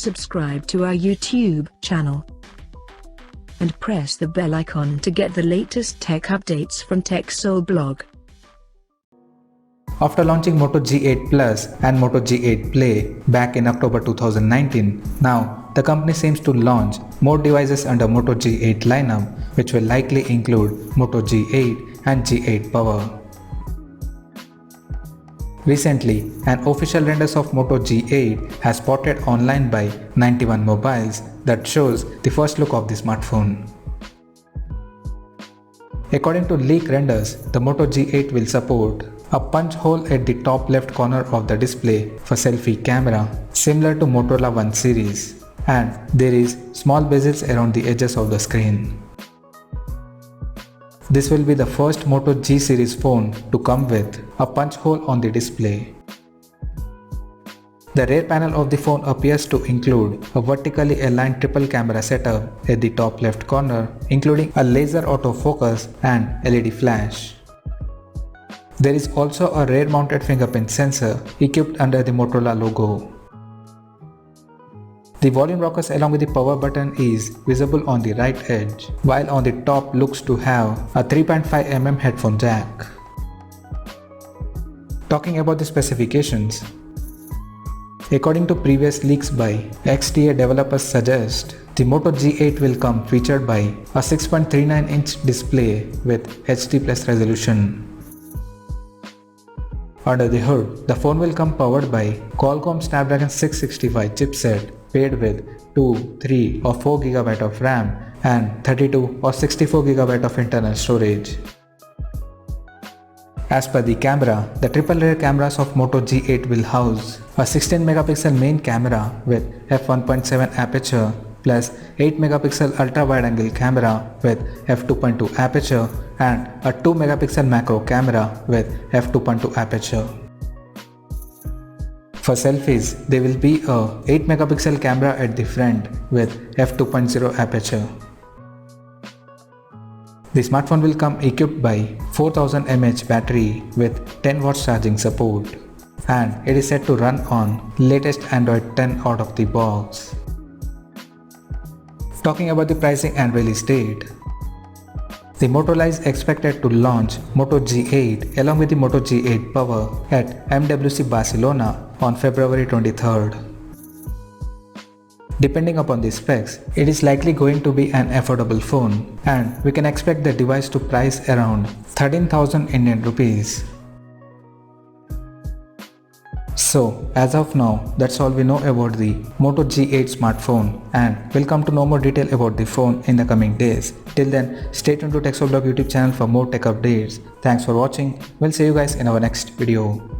subscribe to our YouTube channel and press the bell icon to get the latest tech updates from TechSole Blog. After launching Moto G8 Plus and Moto G8 Play back in October 2019, now the company seems to launch more devices under Moto G8 lineup, which will likely include Moto G8 and G8 Power. Recently, an official renders of Moto G8 has spotted online by 91 Mobiles that shows the first look of the smartphone. According to leak renders, the Moto G8 will support a punch hole at the top left corner of the display for selfie camera similar to Motorola One series, and there is small bezels around the edges of the screen. This will be the first Moto G series phone to come with a punch hole on the display. The rear panel of the phone appears to include a vertically aligned triple camera setup at the top left corner, including a laser autofocus and LED flash. There is also a rear mounted fingerprint sensor equipped under the Motorola logo. The volume rockers along with the power button is visible on the right edge, while on the top looks to have a 3.5mm headphone jack. Talking about the specifications, according to previous leaks by XDA developers suggest, the Moto G8 will come featured by a 6.39-inch display with HD+ resolution. Under the hood, the phone will come powered by Qualcomm Snapdragon 665 chipset paired with 2, 3 or 4 GB of RAM and 32 or 64 GB of internal storage. As per the camera, the triple rear cameras of Moto G8 will house a 16 megapixel main camera with f1.7 aperture plus 8 megapixel ultra wide angle camera with f2.2 aperture and a 2 megapixel macro camera with f2.2 aperture. For selfies, there will be a 8 megapixel camera at the front with f2.0 aperture. The smartphone will come equipped by 4000 mAh battery with 10 watts charging support, and it is set to run on latest Android 10 out of the box. Talking about the pricing and release date, the Motorola is expected to launch Moto G8 along with the Moto G8 Power at MWC Barcelona on February 23rd. Depending upon the specs, it is likely going to be an affordable phone, and we can expect the device to price around 13,000 Indian rupees. So, as of now, that's all we know about the Moto G8 smartphone, and we'll come to know more detail about the phone in the coming days. Till then, stay tuned to TechSole Blog YouTube channel for more tech updates. Thanks for watching. We'll see you guys in our next video.